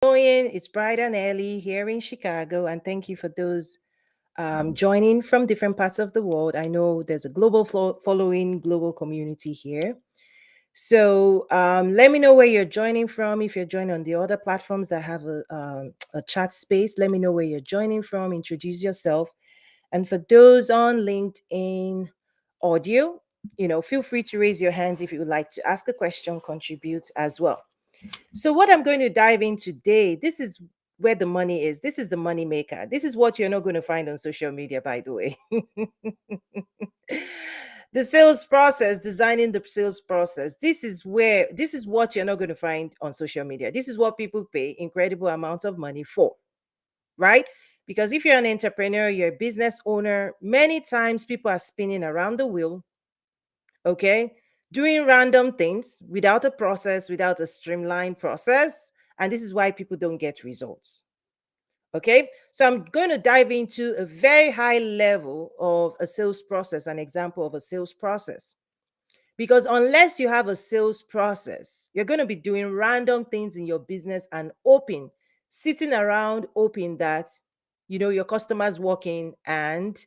Going? It's bright and early here in Chicago, and thank you for those joining from different parts of the world. I know there's a global following, global community here. So let me know where you're joining from. If you're joining on the other platforms that have a chat space, let me know where you're joining from. Introduce yourself. And for those on LinkedIn audio, feel free to raise your hands if you would like to ask a question, contribute as well. So, what I'm going to dive in today, this is where the money is. This is the money maker. This is what you're not going to find on social media, by the way. The sales process, designing the sales process. This is what you're not going to find on social media. This is what people pay incredible amounts of money for, right? Because if you're an entrepreneur, you're a business owner, many times people are spinning around the wheel, okay, doing random things without a process, without a streamlined process. And this is why people don't get results. Okay, so I'm going to dive into a very high level of a sales process, an example of a sales process. Because unless you have a sales process, you're going to be doing random things in your business and hoping, sitting around hoping that your customers walk in and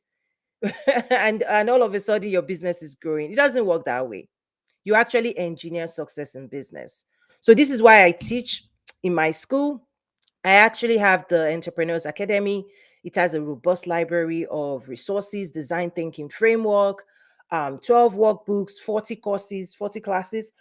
and all of a sudden your business is growing. It doesn't work that way. You actually engineer success in business. So this is why I teach in my school. I actually have the Entrepreneurs Academy. It has a robust library of resources, design thinking framework, 12 workbooks, 40 courses, 40 classes,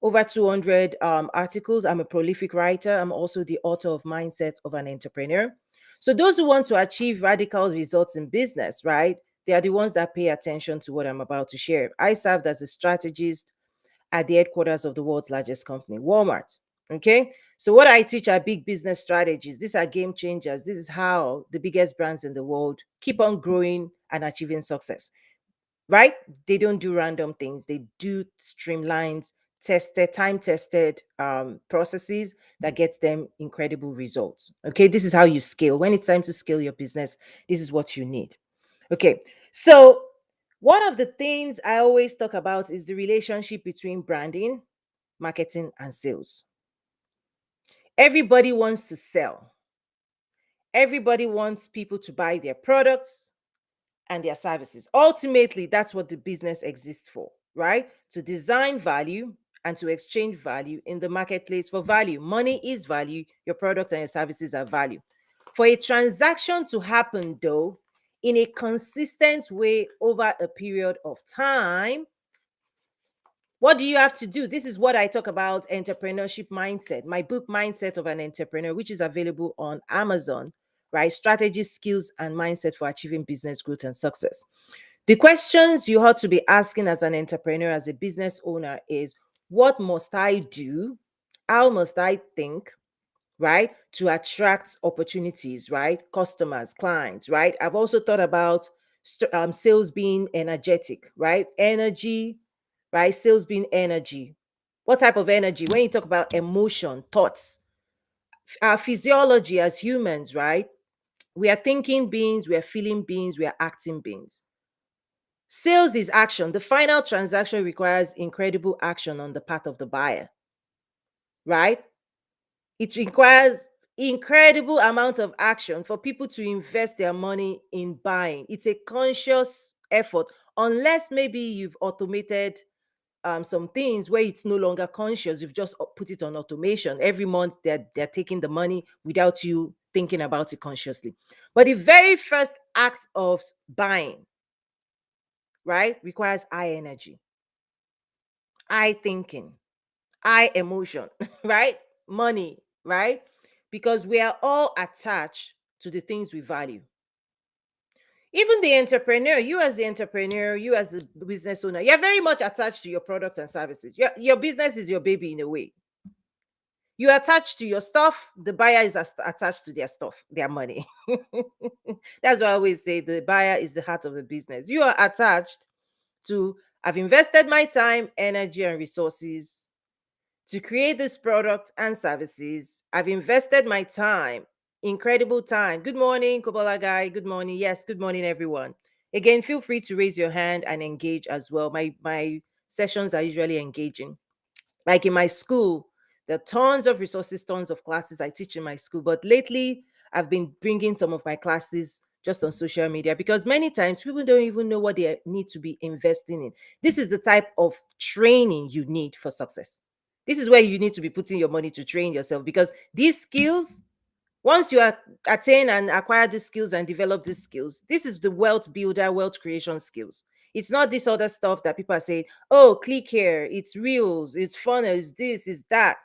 over 200 articles. I'm a prolific writer. I'm also the author of Mindset of an Entrepreneur. So those who want to achieve radical results in business, right? They are the ones that pay attention to what I'm about to share. I served as a strategist at the headquarters of the world's largest company, Walmart. Okay. So, what I teach are big business strategies. These are game changers. This is how the biggest brands in the world keep on growing and achieving success, right? They don't do random things, they do streamlined, tested, time tested processes that gets them incredible results. Okay. This is how you scale. When it's time to scale your business, this is what you need. Okay. So, one of the things I always talk about is the relationship between branding, marketing, and sales. Everybody wants to sell. Everybody wants people to buy their products and their services. Ultimately, that's what the business exists for, right? To design value and to exchange value in the marketplace for value. Money is value, your products and your services are value. For a transaction to happen, though, in a consistent way over a period of time, what do you have to do? This is what I talk about entrepreneurship mindset. My book, Mindset of an Entrepreneur, which is available on Amazon, right? Strategy, skills, and mindset for achieving business growth and success. The questions you ought to be asking as an entrepreneur, as a business owner is, what must I do? How must I think? Right? To attract opportunities, right? Customers, clients, right? I've also thought about sales being energetic, right? Energy, right? Sales being energy. What type of energy? When you talk about emotion, thoughts, our physiology as humans, right? We are thinking beings, we are feeling beings, we are acting beings. Sales is action. The final transaction requires incredible action on the part of the buyer, right? It requires incredible amount of action for people to invest their money in buying. It's a conscious effort, unless maybe you've automated some things where it's no longer conscious. You've just put it on automation. Every month they're taking the money without you thinking about it consciously. But the very first act of buying, right, requires high energy, high thinking, high emotion, right? Money, right? Because we are all attached to the things we value. Even the entrepreneur, you as the entrepreneur, you as the business owner, you're very much attached to your products and services. Your business is your baby in a way. You're attached to your stuff, the buyer is attached to their stuff, their money. That's why I always say the buyer is the heart of the business. You are attached to, I've invested my time, energy, and resources to create this product and services. I've invested my time, incredible time. Good morning, Kobola guy. Good morning. Yes, good morning, everyone. Again, feel free to raise your hand and engage as well. My sessions are usually engaging. Like in my school, There are tons of resources, tons of classes I teach in my school. But lately, I've been bringing some of my classes just on social media because many times people don't even know what they need to be investing in. This is the type of training you need for success. This is where you need to be putting your money to train yourself because these skills, once you attain and acquire these skills and develop these skills, this is the wealth builder, wealth creation skills. It's not this other stuff that people are saying, oh, click here, it's reels, it's fun, it's this, it's that.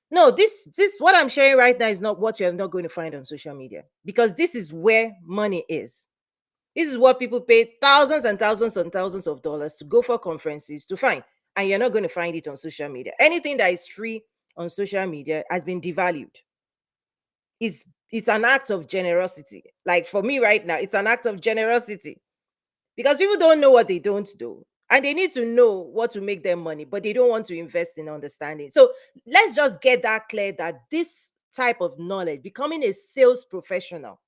No, this what I'm sharing right now is not what you're not going to find on social media because this is where money is. This is what people pay thousands and thousands and thousands of dollars to go for conferences to find, and you're not going to find it on social media. Anything that is free on social media has been devalued. It's an act of generosity. Like for me right now, it's an act of generosity because people don't know what they don't do. And they need to know what to make them money, but they don't want to invest in understanding. So let's just get that clear that this type of knowledge, becoming a sales professional,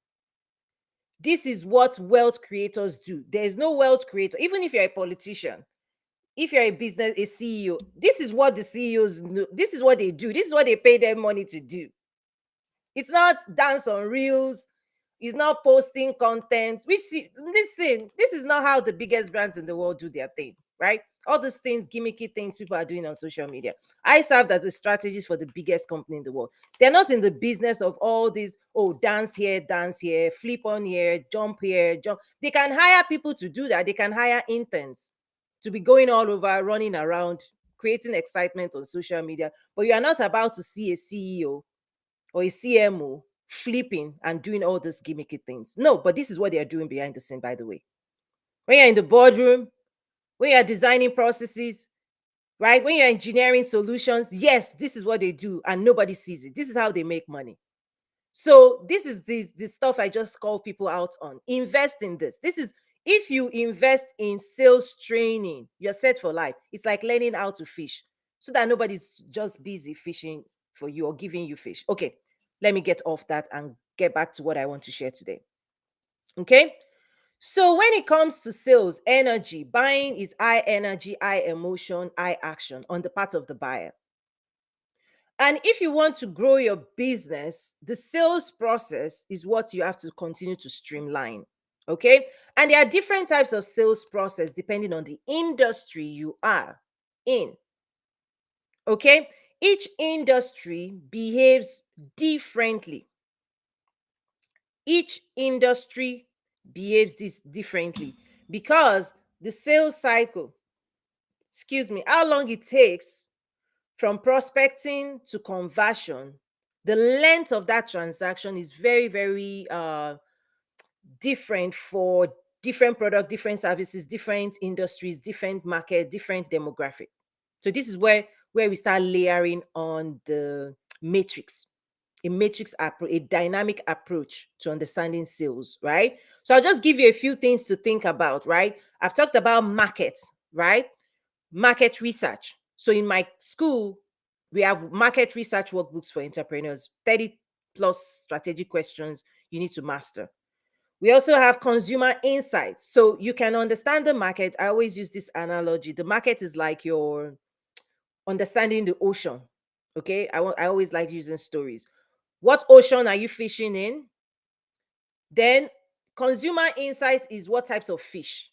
this is what wealth creators do. There is no wealth creator, even if you're a politician, if you're a business, a CEO, this is what the CEOs know. This is what they do. This is what they pay them money to do. It's not dance on reels. It's not posting content. Listen, this is not how the biggest brands in the world do their thing, right? All these things, gimmicky things people are doing on social media. I served as a strategist for the biggest company in the world. They're not in the business of all these, oh, dance here, flip on here, jump here, jump. They can hire people to do that. They can hire interns to be going all over, running around, creating excitement on social media. But you are not about to see a CEO or a CMO flipping and doing all these gimmicky things. No, but this is what they are doing behind the scene, by the way. When you're in the boardroom, when you're designing processes, right? When you're engineering solutions, yes, this is what they do, and nobody sees it. This is how they make money. So this is the stuff I just call people out on. Invest in this. This is if you invest in sales training, you're set for life. It's like learning how to fish so that nobody's just busy fishing for you or giving you fish. Okay, let me get off that and get back to what I want to share today. Okay. So when it comes to sales, energy, buying is high energy, high emotion, high action on the part of the buyer. And if you want to grow your business, the sales process is what you have to continue to streamline. Okay. And there are different types of sales process depending on the industry you are in. Okay. Each industry behaves differently. Each industry behaves this differently because the sales cycle, excuse me, how long it takes from prospecting to conversion, the length of that transaction is very, very different for different product, different services, different industries, different market, different demographic. So this is where we start layering on the matrix, a dynamic approach to understanding sales, right? So I'll just give you a few things to think about, right? I've talked about markets, right? Market research. So in my school, we have market research workbooks for entrepreneurs, 30 plus strategic questions you need to master. We also have consumer insights. So you can understand the market. I always use this analogy. The market is like your understanding the ocean. Okay. I always like using stories. What ocean are you fishing in? Then consumer insights is what types of fish.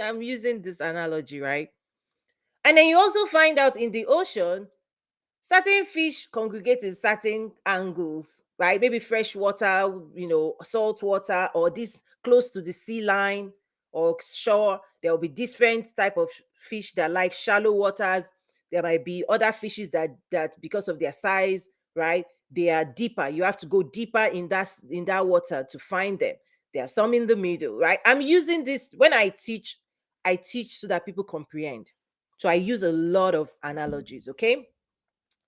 I'm using this analogy, right? And then you also find out in the ocean, certain fish congregate in certain angles, right? Maybe fresh water, salt water, or this close to the sea line or shore. There will be different type of fish that like shallow waters. There might be other fishes that because of their size, right? They are deeper. You have to go deeper in that water to find them. There are some in the middle, right? I'm using this when I teach so that people comprehend. So I use a lot of analogies, okay?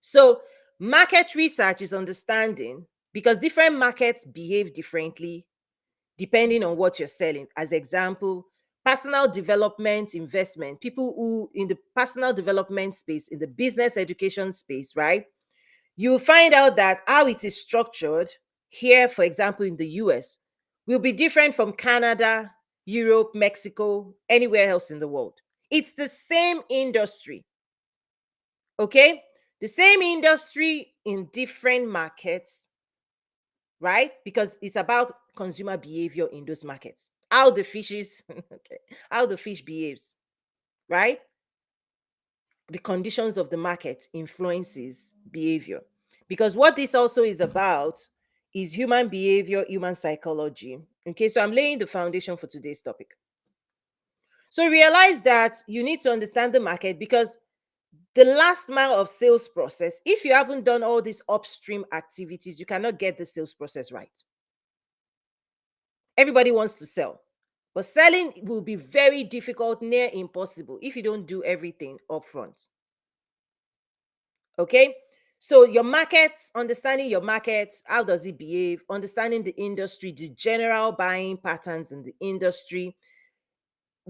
So, market research is understanding because different markets behave differently depending on what you're selling. As example, personal development investment, people who in the personal development space, in the business education space, right? You'll find out that how it is structured here, for example, in the US, will be different from Canada, Europe, Mexico, anywhere else in the world. It's the same industry. Okay, The same industry in different markets, right? Because it's about consumer behavior in those markets. How the fishes, okay, how the fish behaves, right? The conditions of the market influences behavior. Because what this also is about is human behavior, human psychology. Okay, so I'm laying the foundation for today's topic. So realize that you need to understand the market, because the last mile of sales process, if you haven't done all these upstream activities, you cannot get the sales process right. Everybody wants to sell, but selling will be very difficult, near impossible, if you don't do everything upfront. Okay, so your market, understanding your market, how does it behave, understanding the industry, the general buying patterns in the industry.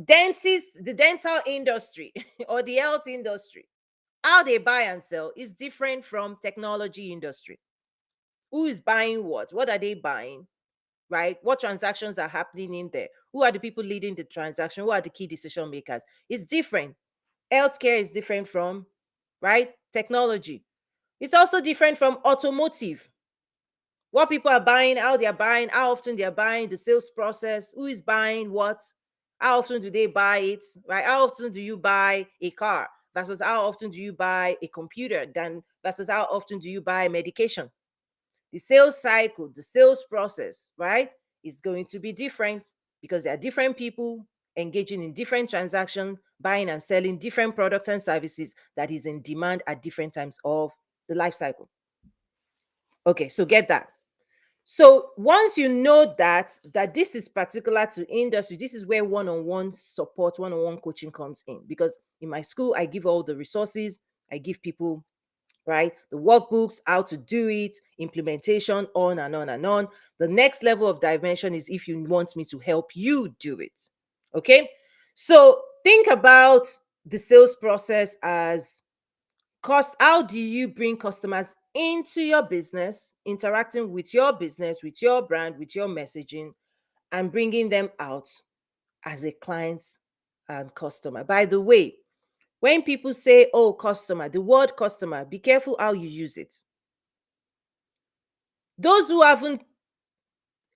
Dentists, the dental industry or the health industry, how they buy and sell is different from technology industry. Who is buying what are they buying, right? What transactions are happening in there? Who are the people leading the transaction? Who are the key decision makers? It's different. Healthcare is different from, right, technology. It's also different from automotive. What people are buying, how they are buying, how often they are buying, the sales process, who is buying what, how often do they buy it, right? How often do you buy a car versus how often do you buy a computer, then versus how often do you buy medication? The sales cycle, the sales process, right, is going to be different because there are different people engaging in different transactions, buying and selling different products and services that is in demand at different times of the life cycle. Okay, so get that. So once you know that this is particular to industry, this is where one-on-one support, one-on-one coaching comes in. Because in my school, I give all the resources, I give people, right, the workbooks, how to do it, implementation, on and on and on. The next level of dimension is if you want me to help you do it. Okay, so think about the sales process as cost. How do you bring customers into your business, interacting with your business, with your brand, with your messaging, and bringing them out as a client and customer? By the way, when people say, oh, customer, the word customer, be careful how you use it. Those who haven't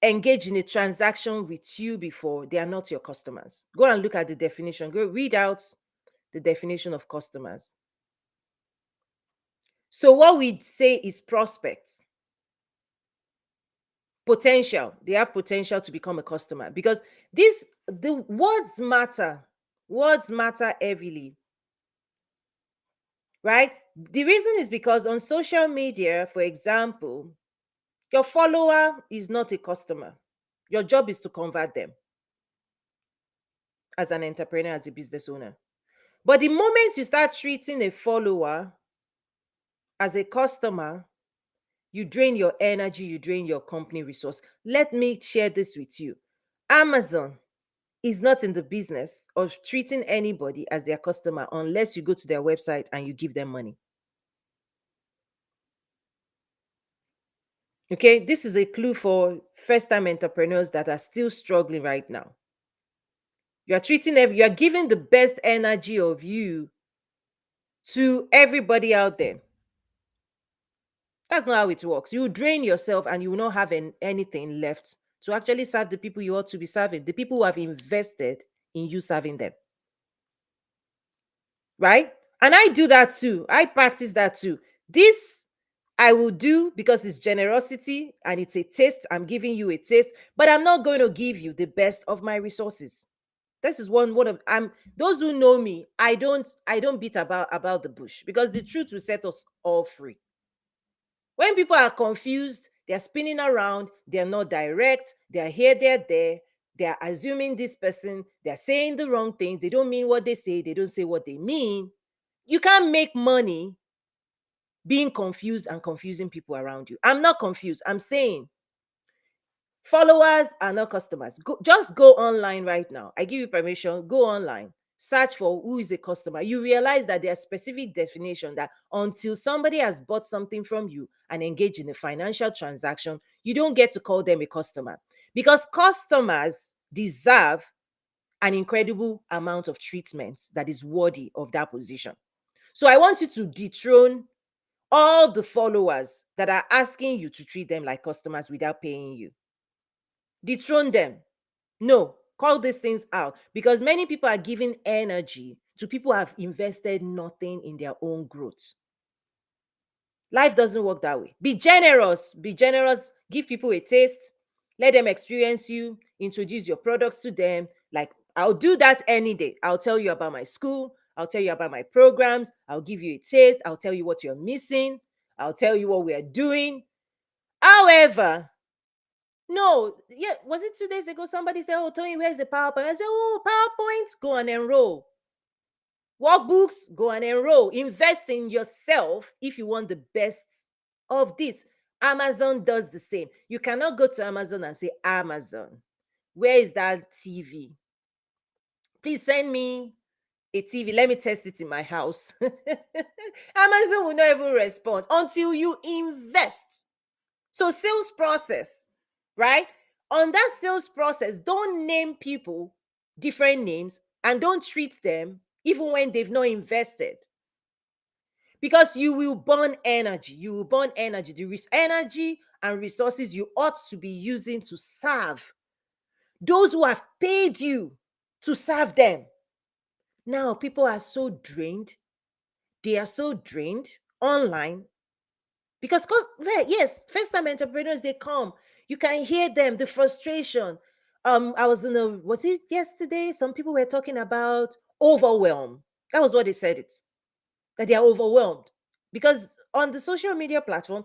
engaged in a transaction with you before, they are not your customers. Go and look at the definition. Go read out the definition of customers. So what we say is prospect. Potential. They have potential to become a customer, because the words matter. Words matter heavily, right? The reason is because on social media, for example, your follower is not a customer. Your job is to convert them as an entrepreneur, as a business owner. But the moment you start treating a follower as a customer, you drain your energy, you drain your company resource. Let me share this with you. Amazon is not in the business of treating anybody as their customer unless you go to their website and you give them money. Okay, this is a clue for first-time entrepreneurs that are still struggling right now. You are you are giving the best energy of you to everybody out there. That's not how it works. You drain yourself and you will not have anything left to actually serve the people you ought to be serving, the people who have invested in you serving them. Right? And I do that too. I practice that too. This I will do because it's generosity and it's a taste. I'm giving you a taste, but I'm not going to give you the best of my resources. This is one of I'm those who know me, I don't beat about the bush, because the truth will set us all free. When people are confused, they're spinning around, they're not direct, they're here, they're there, they're assuming this person, they're saying the wrong things, they don't mean what they say, they don't say what they mean. You can't make money being confused and confusing people around you. I'm not confused. I'm saying followers are not customers. Just go online right now. I give you permission. Go online, search for who is a customer. You realize that there's specific definition that until somebody has bought something from you and engaged in a financial transaction, you don't get to call them a customer, because customers deserve an incredible amount of treatment that is worthy of that position. So I want you to dethrone all the followers that are asking you to treat them like customers without paying you. Dethrone them. No, call these things out, because many people are giving energy to people who have invested nothing in their own growth. Life doesn't work that way. Be generous. Be generous. Give people a taste. Let them experience you. Introduce your products to them. Like, I'll do that any day. I'll tell you about my school. I'll tell you about my programs. I'll give you a taste. I'll tell you what you're missing. I'll tell you what we're doing. However, no, yeah, was it 2 days ago? Somebody said, "Oh, Tony, where's the PowerPoint?" I said, "Oh, PowerPoint, go and enroll. Workbooks, go and enroll. Invest in yourself if you want the best of this." Amazon does the same. You cannot go to Amazon and say, "Amazon, where is that TV? Please send me a TV. Let me test it in my house." Amazon will not even respond until you invest. So, sales process, right? On that sales process, don't name people different names and don't treat them even when they've not invested, because you will burn energy. You will burn energy. The energy and resources you ought to be using to serve those who have paid you to serve them. Now, people are so drained. They are so drained online because, yes, first time entrepreneurs, they come. You can hear them, the frustration. I was in a, was it yesterday? Some people were talking about overwhelm. That was what they said, it that they are overwhelmed because on the social media platform,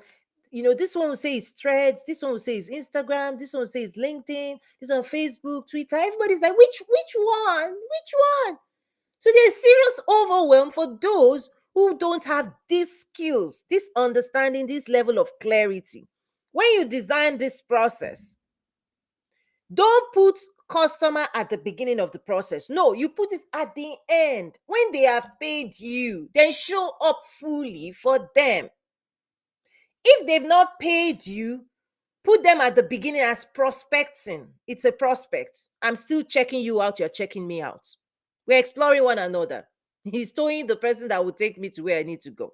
this one will say it's Threads, this one will say it's Instagram, this one will say it's LinkedIn, this one Facebook, Twitter. Everybody's like, which one? Which one? So there's serious overwhelm for those who don't have these skills, this understanding, this level of clarity. When you design this process, don't put customer at the beginning of the process. No, you put it at the end. When they have paid you, then show up fully for them. If they've not paid you, put them at the beginning as prospecting. It's a prospect. I'm still checking you out. You're checking me out. We're exploring one another. He's towing the person that will take me to where I need to go.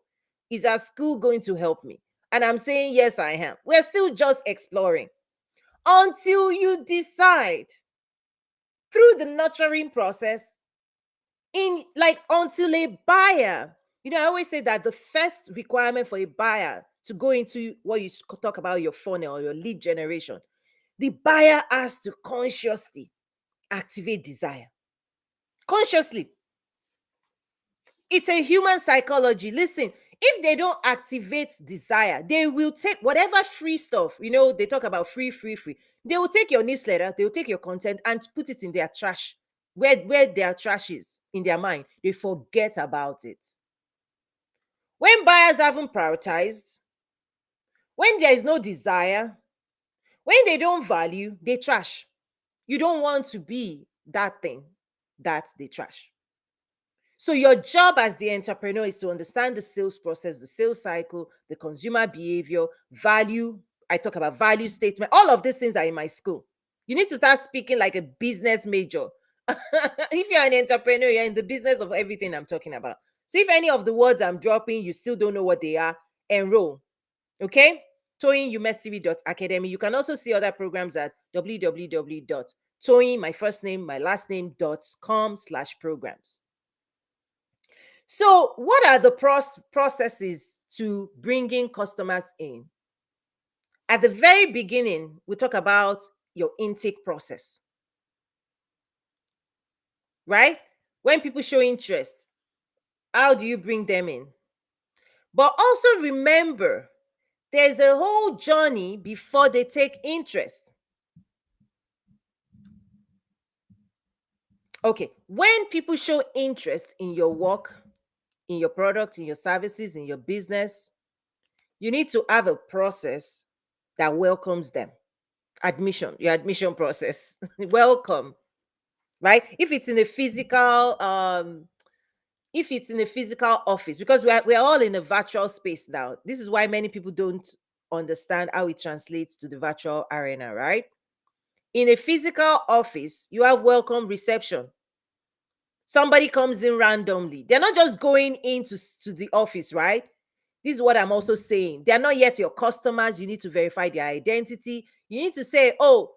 Is our school going to help me? And I'm saying, yes, I am. We're still just exploring until you decide through the nurturing process, in like until a buyer. I always say that the first requirement for a buyer to go into what you talk about, your funnel or your lead generation, the buyer has to consciously activate desire. Consciously. It's a human psychology. Listen, if they don't activate desire, they will take whatever free stuff, they talk about free. They will take your newsletter, they will take your content and put it in their trash, where their trash is in their mind. They forget about it. When buyers haven't prioritized, when there is no desire, when they don't value, they trash. You don't want to be that thing that they trash. So your job as the entrepreneur is to understand the sales process, the sales cycle, the consumer behavior, value. I talk about value statement. All of these things are in my school. You need to start speaking like a business major. If you're an entrepreneur, you're in the business of everything I'm talking about. So if any of the words I'm dropping, you still don't know what they are, enroll. Okay? ToyinUmesiri.academy. You can also see other programs at www.toyin, my first name, my last name.com/programs. So, what are the processes to bringing customers in? At the very beginning, we talk about your intake process, right? When people show interest, how do you bring them in? But also remember, there's a whole journey before they take interest. Okay, when people show interest in your work, in your product, in your services, in your business, you need to have a process that welcomes them. Your admission process. Welcome, right? If it's in a physical office, because we're all in a virtual space now. This is why many people don't understand how it translates to the virtual arena, right? In a physical office, you have welcome reception. Somebody comes in randomly. They're not just going into the office, right? This is what I'm also saying. They are not yet your customers. You need to verify their identity. You need to say, oh,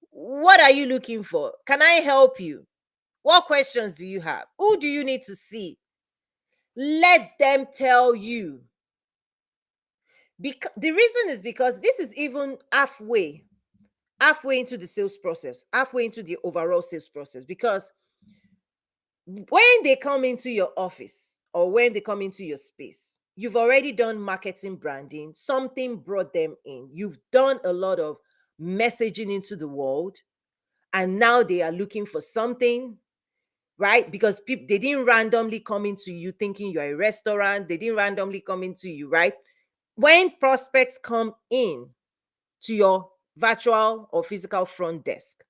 what are you looking for? Can I help you? What questions do you have? Who do you need to see? Let them tell you. Because the reason is because this is even halfway into the sales process, halfway into the overall sales process. Because when they come into your office or when they come into your space, you've already done marketing branding, something brought them in. You've done a lot of messaging into the world, and now they are looking for something, right? Because people, they didn't randomly come into you thinking you're a restaurant, they didn't randomly come into you, right? When prospects come in to your virtual or physical front desk,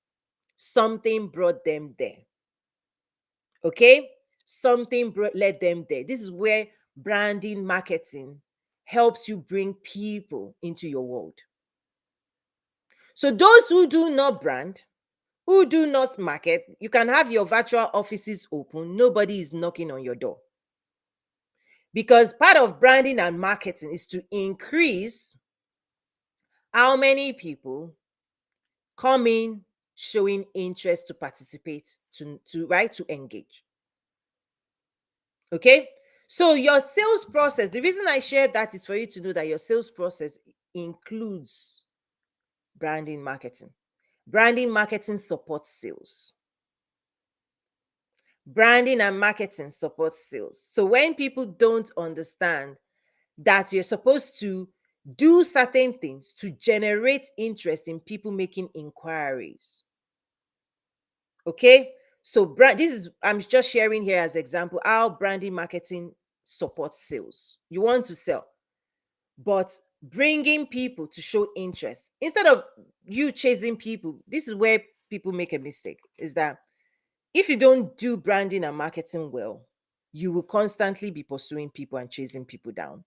something brought them there. Okay? Something led them there. This is where branding marketing helps you bring people into your world. So those who do not brand, who do not market, you can have your virtual offices open. Nobody is knocking on your door. Because part of branding and marketing is to increase how many people come in showing interest to participate, to engage. Okay? So your sales process, the reason I shared that is for you to know that your sales process includes branding marketing. Branding marketing supports sales. Branding and marketing supports sales. So when people don't understand that you're supposed to do certain things to generate interest in people making inquiries. Okay? So this is, I'm just sharing here as example how branding marketing supports sales. You want to sell, but bringing people to show interest instead of you chasing people. This is where people make a mistake, is that if you don't do branding and marketing well, you will constantly be pursuing people and chasing people down.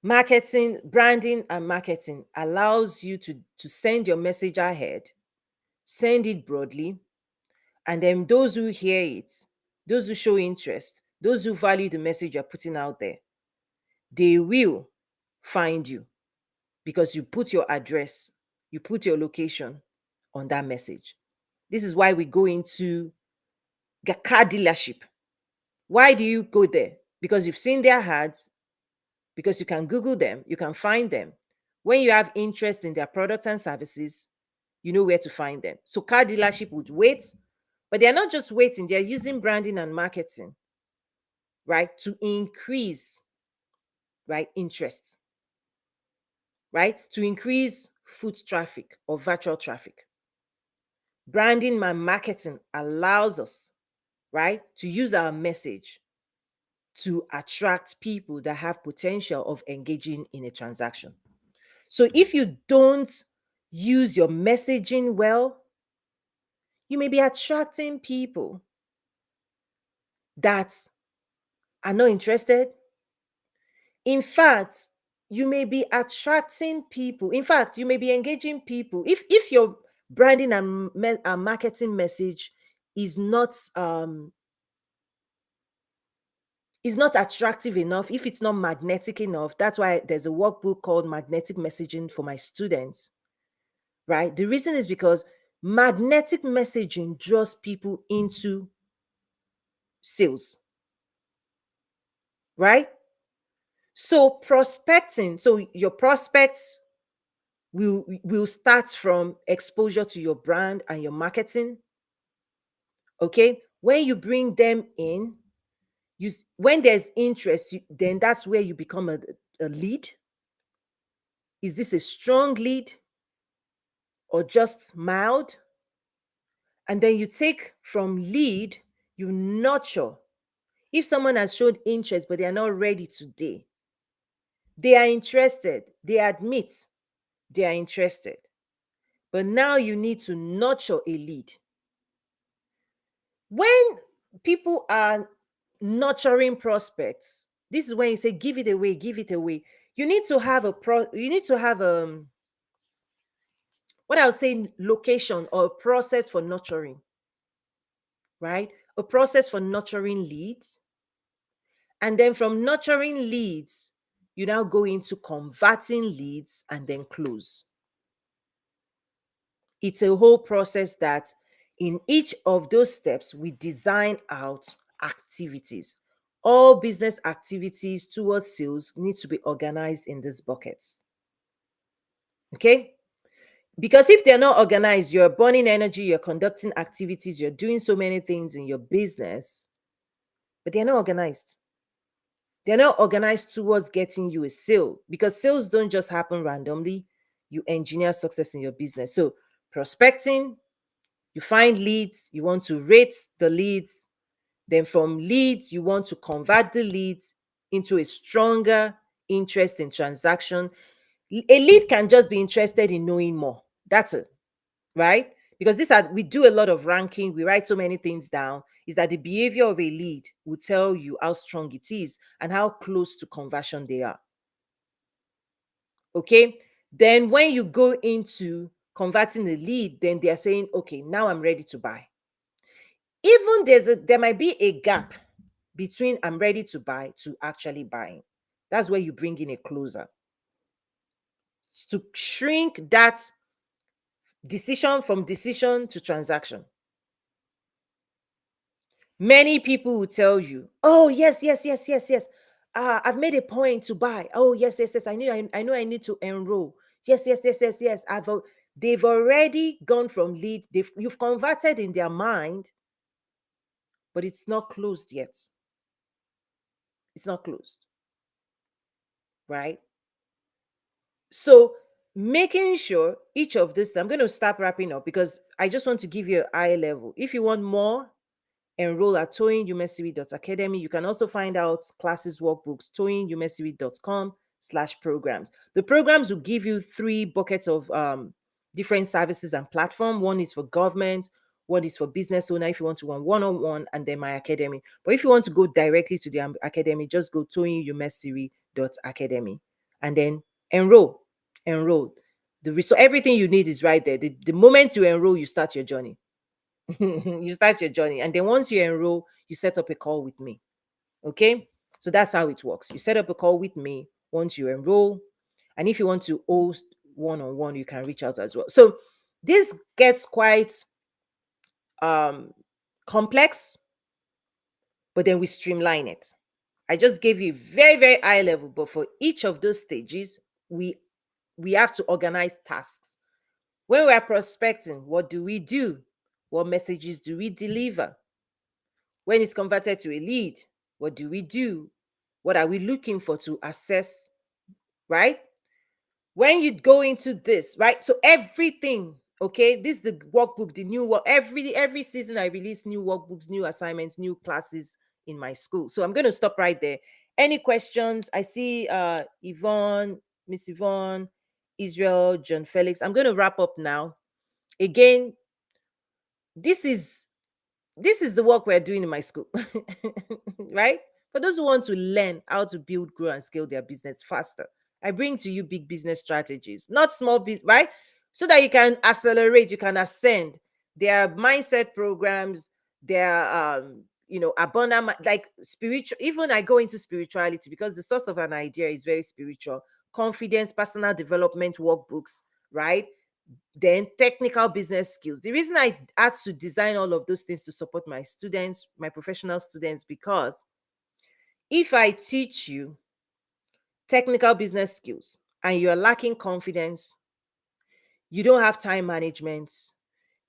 Marketing, branding and marketing allows you to send your message ahead, send it broadly, and then those who hear it, those who show interest, those who value the message you're putting out there, they will find you because you put your address, you put your location on that message. This is why we go into car dealership. Why do you go there? Because you've seen their ads, because you can Google them, you can find them. When you have interest in their products and services, you know where to find them. So car dealership would wait, but they're not just waiting, they're using branding and marketing, right, to increase, right, interest, right, to increase foot traffic or virtual traffic. Branding and marketing allows us, right, to use our message to attract people that have potential of engaging in a transaction. So if you don't use your messaging well, you may be attracting people that are not interested. In fact, you may be attracting people. In fact, you may be engaging people. If your branding and marketing message is not attractive enough, if it's not magnetic enough, that's why there's a workbook called Magnetic Messaging for my students, right? The reason is because magnetic messaging draws people into sales, right? So prospecting, so your prospects will start from exposure to your brand and your marketing. Okay, when you bring them in, when there's interest, then that's where you become a lead. Is this a strong lead or just mild? And then you take from lead, you nurture. If someone has shown interest but they are not ready today, they are interested, they admit they are interested, but now you need to nurture a lead. When people are nurturing prospects, this is when you say give it away, give it away. You need to have what I would say location or a process for nurturing, right? A process for nurturing leads And then from nurturing leads, you now go into converting leads and then close. It's a whole process that in each of those steps, we design out activities. All business activities towards sales need to be organized in these buckets. Okay? Because if they're not organized, you're burning energy, you're conducting activities, you're doing so many things in your business, but they're not organized. They're not organized towards getting you a sale, because sales don't just happen randomly. You engineer success in your business. So, prospecting, you find leads, you want to rate the leads. Then, from leads, you want to convert the leads into a stronger interest in transaction. A lead can just be interested in knowing more. That's it, right? Because we do a lot of ranking, we write so many things down, is that the behavior of a lead will tell you how strong it is and how close to conversion they are. Okay. Then when you go into converting the lead, then they're saying, okay, now I'm ready to buy. Even there might be a gap between I'm ready to buy to actually buying. That's where you bring in a closer to shrink that decision from decision to transaction. Many people will tell you, "Oh, yes, yes, yes, yes, yes. I've made a point to buy. Oh, yes, yes, yes. I know I need to enroll. Yes, yes, yes, yes, yes. They've already gone from lead. You've converted in their mind, but it's not closed yet. It's not closed, right? So making sure each of this, I'm going to start wrapping up because I just want to give you a high level. If you want more, enroll at toyinumesiri.academy. You can also find out classes, workbooks, toyinumesiri.com/programs. The programs will give you 3 buckets of different services and platform. One is for government, one is for business owner if you want to want one-on-one, and then my academy. But if you want to go directly to the academy, just go toyinumesiri.academy and then enroll. Enroll. So everything you need is right there. The moment you enroll, you start your journey. You start your journey, and then once you enroll, you set up a call with me. Okay, so that's how it works. You set up a call with me once you enroll, and if you want to host one-on-one, you can reach out as well. So this gets quite um complex, but then we streamline it. I just gave you very, very high level, but for each of those stages, we have to organize tasks. When we are prospecting, what do we do? What messages do we deliver? When it's converted to a lead, what do we do? What are we looking for to assess, right? When you go into this, right? So everything, okay, this is the workbook, the new work. Every season I release new workbooks, new assignments, new classes in my school. So I'm going to stop right there. Any questions? I see Yvonne, Miss Yvonne, Israel, John Felix. I'm going to wrap up now. Again, this is the work we're doing in my school, right? For those who want to learn how to build, grow, and scale their business faster, I bring to you big business strategies, not small business, right? So that you can accelerate, you can ascend. There are mindset programs, there are, abundant, like spiritual. Even I go into spirituality because the source of an idea is very spiritual. Confidence, personal development workbooks, right? Then technical business skills. The reason I had to design all of those things to support my students, my professional students, because if I teach you technical business skills and you're lacking confidence, you don't have time management,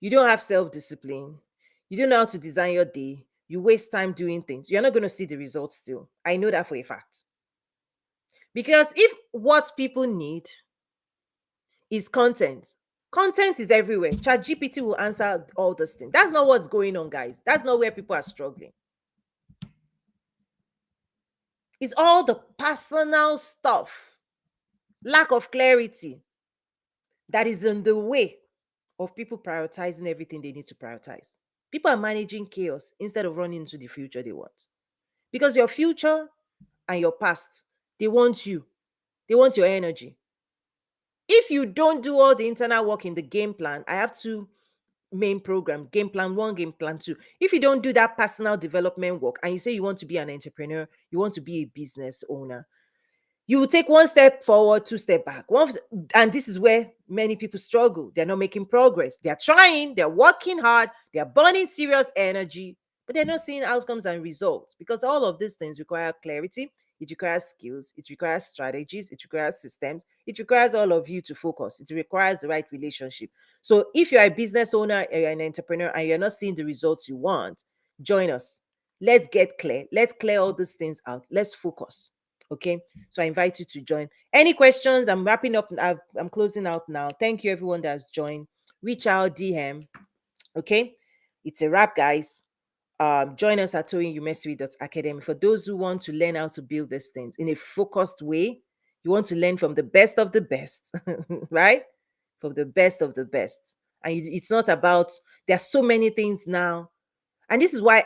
you don't have self-discipline, you don't know how to design your day, you waste time doing things, you're not going to see the results still. I know that for a fact. Because if what people need is content, content is everywhere. ChatGPT will answer all this thing. That's not what's going on, guys. That's not where people are struggling. It's all the personal stuff, lack of clarity that is in the way of people prioritizing everything they need to prioritize. People are managing chaos instead of running into the future they want. Because your future and your past, they want you. They want your energy. If you don't do all the internal work in the game plan, I have to main program, game plan one, game plan two. If you don't do that personal development work and you say you want to be an entrepreneur, you want to be a business owner, you will take one step forward, two step back. And this is where many people struggle. They're not making progress. They're trying, they're working hard, they're burning serious energy, but they're not seeing outcomes and results, because all of these things require clarity. It requires skills, it requires strategies, it requires systems, it requires all of you to focus, it requires the right relationship. So if you're a business owner or you're an entrepreneur and you're not seeing the results you want, join us. Let's get clear. Let's clear all these things out. Let's focus. Okay. So I invite you to join. Any questions? I'm wrapping up. I'm closing out now. Thank you, everyone that's joined. Reach out, DM. Okay. It's a wrap, guys. Join us at toyinumesiri.academy. For those who want to learn how to build these things in a focused way, you want to learn from the best of the best, right? From the best of the best. And it's not about, there's so many things now. And this is why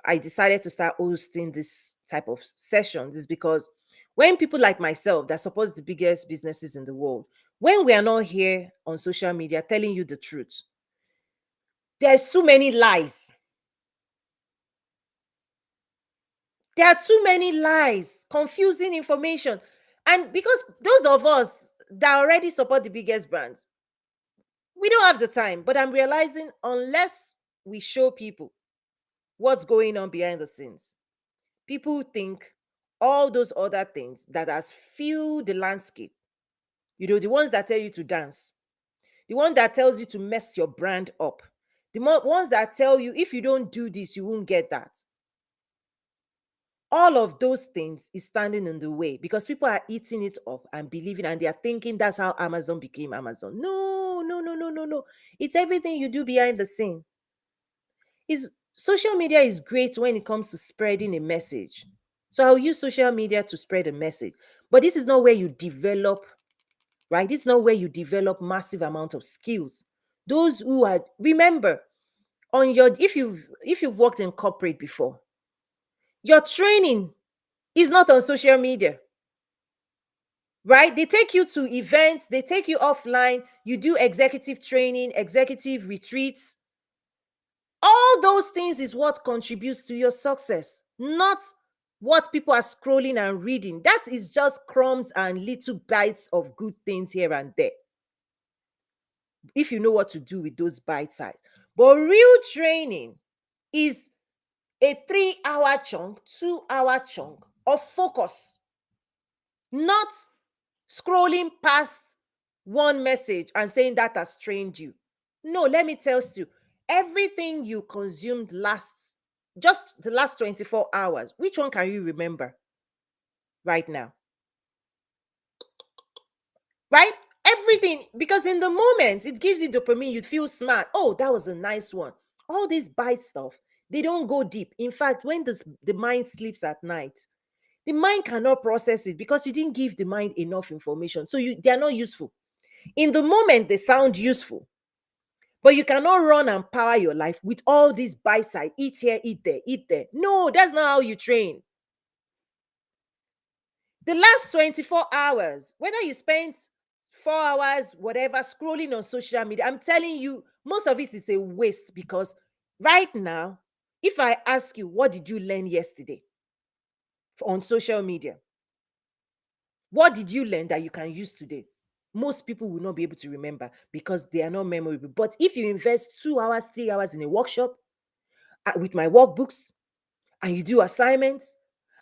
I decided to start hosting this type of sessions, is because when people like myself that support the biggest businesses in the world, when we are not here on social media telling you the truth, there's too many lies. There are too many lies, confusing information. And because those of us that already support the biggest brands, we don't have the time. But I'm realizing unless we show people what's going on behind the scenes, people think all those other things that has filled the landscape, the ones that tell you to dance, the one that tells you to mess your brand up, the ones that tell you if you don't do this, you won't get that. All of those things is standing in the way because people are eating it up and believing, and they are thinking that's how Amazon became Amazon. No, no, no, no, no, no. It's everything you do behind the scene. Social media is great when it comes to spreading a message. So I'll use social media to spread a message. But this is not where you develop, right? This is not where you develop massive amount of skills. Those who are, remember, if you've worked in corporate before, your training is not on social media, right? They take you to events, they take you offline, you do executive training, executive retreats. All those things is what contributes to your success, not what people are scrolling and reading. That is just crumbs and little bites of good things here and there, if you know what to do with those bite size. But real training is a 3-hour chunk, 2-hour chunk of focus, not scrolling past one message and saying that has trained you. No, let me tell you, everything you consumed just the last 24 hours, which one can you remember right now? Right? Everything, because in the moment, it gives you dopamine, you feel smart. Oh, that was a nice one. All this bite stuff, they don't go deep. In fact, when the mind sleeps at night, the mind cannot process it because you didn't give the mind enough information. So they are not useful. In the moment, they sound useful, but you cannot run and power your life with all these bites. I eat here, eat there, eat there. No, that's not how you train. The last 24 hours, whether you spent 4 hours, whatever, scrolling on social media, I'm telling you, most of it is a waste, because right now, if I ask you, what did you learn yesterday on social media? What did you learn that you can use today? Most people will not be able to remember because they are not memorable. But if you invest 2 hours, 3 hours in a workshop with my workbooks, and you do assignments,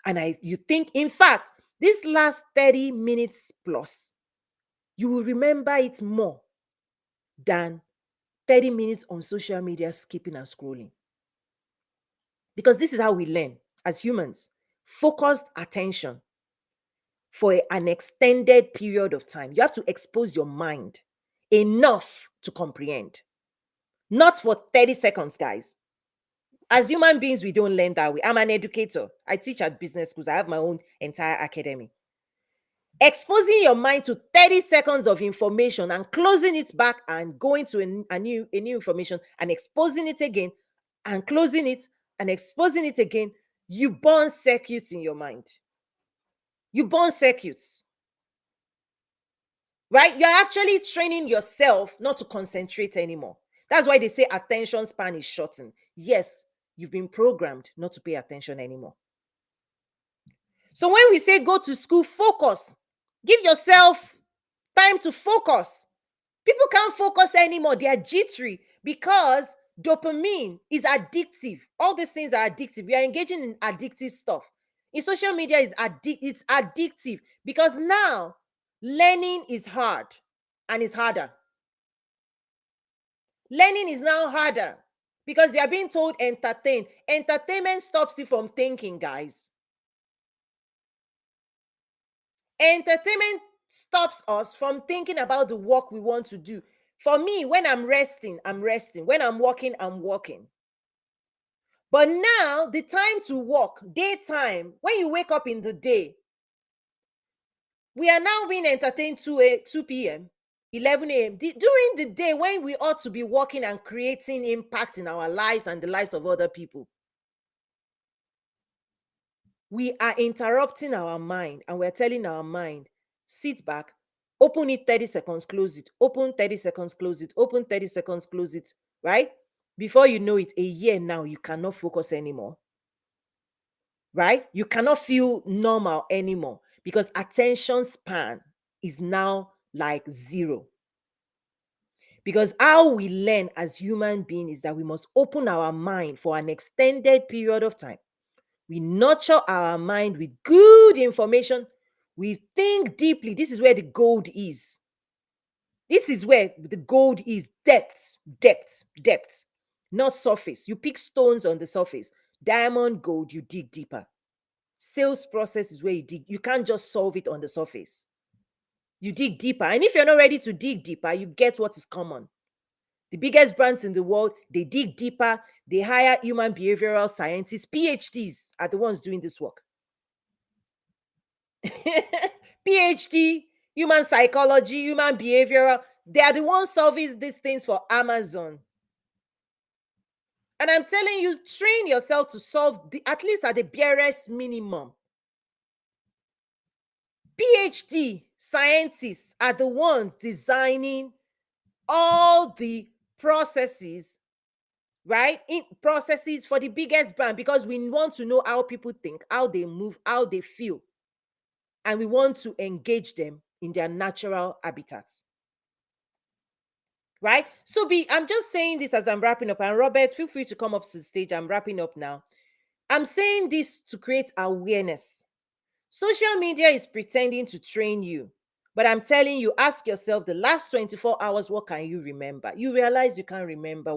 and you think, in fact, this last 30 minutes plus, you will remember it more than 30 minutes on social media skipping and scrolling. Because this is how we learn as humans. Focused attention for an extended period of time. You have to expose your mind enough to comprehend. Not for 30 seconds, guys. As human beings, we don't learn that way. I'm an educator. I teach at business schools. I have my own entire academy. Exposing your mind to 30 seconds of information and closing it back and going to a new information and exposing it again and closing it and exposing it again, you burn circuits in your mind. You burn circuits. Right? You're actually training yourself not to concentrate anymore. That's why they say attention span is shortened. Yes, you've been programmed not to pay attention anymore. So when we say go to school, focus. Give yourself time to focus. People can't focus anymore. They are jittery because dopamine is addictive. All these things are addictive. We are engaging in addictive stuff. In social media, it's addictive because now learning is hard and it's harder. Learning is now harder because they are being told entertain. Entertainment stops you from thinking, guys. Entertainment stops us from thinking about the work we want to do. For me, when I'm resting, I'm resting. When I'm working, I'm working. But now, the time to work, daytime, when you wake up in the day, we are now being entertained 2 p.m., 11 a.m. During the day when we ought to be working and creating impact in our lives and the lives of other people. We are interrupting our mind and we're telling our mind, sit back, open it 30 seconds, close it, open 30 seconds, close it, open 30 seconds, close it, right? Before you know it, a year now, you cannot focus anymore, right? You cannot feel normal anymore because attention span is now like zero. Because how we learn as human beings is that we must open our mind for an extended period of time. We nurture our mind with good information. We think deeply. This is where the gold is. This is where the gold is. Depth, depth, depth, not surface. You pick stones on the surface. Diamond, gold, you dig deeper. Sales process is where you dig. You can't just solve it on the surface. You dig deeper. And if you're not ready to dig deeper, you get what is common. The biggest brands in the world, they dig deeper. They hire human behavioral scientists. PhDs are the ones doing this work. PhD, human psychology, human behavioral. They are the ones solving these things for Amazon. And I'm telling you, train yourself to solve at least at the barest minimum. PhD scientists are the ones designing all the processes, right? In processes for the biggest brand, because we want to know how people think, how they move, how they feel. And we want to engage them in their natural habitats. Right? So I'm just saying this as I'm wrapping up. And Robert, feel free to come up to the stage. I'm wrapping up now. I'm saying this to create awareness. Social media is pretending to train you. But I'm telling you, ask yourself the last 24 hours, what can you remember? You realize you can't remember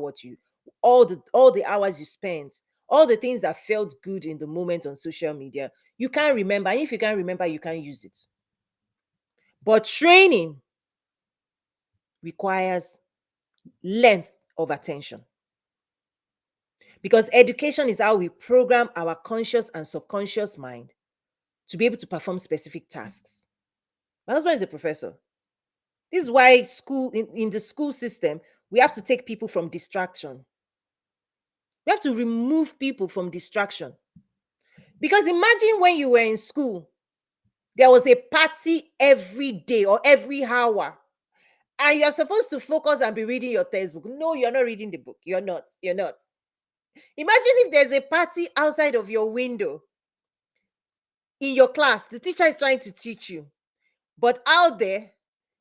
all the hours you spent, all the things that felt good in the moment on social media. You can't remember. And if you can't remember, you can't use it. But training requires length of attention. Because education is how we program our conscious and subconscious mind to be able to perform specific tasks. My husband is a professor. This is why school, in the school system, we have to take people from distraction. We have to remove people from distraction. Because imagine when you were in school, there was a party every day or every hour, and you're supposed to focus and be reading your textbook. No, you're not reading the book. You're not. You're not. Imagine if there's a party outside of your window in your class. The teacher is trying to teach you, but out there,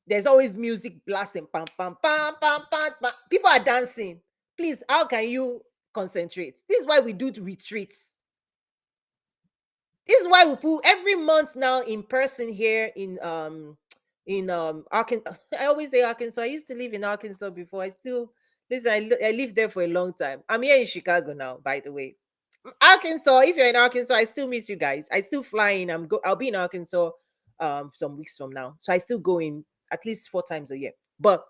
there's always music blasting. Pam, pam, pam, pam, pam, pam. People are dancing. Please, how can you concentrate? This is why we do retreats. This is why we put every month now in person here in Arkansas. I always say Arkansas. I used to live in Arkansas before. I lived there for a long time. I'm here in Chicago now, by the way. Arkansas, if you're in Arkansas, I still miss you guys. I still fly in. I'll be in Arkansas some weeks from now. So I still go in at least 4 times a year. But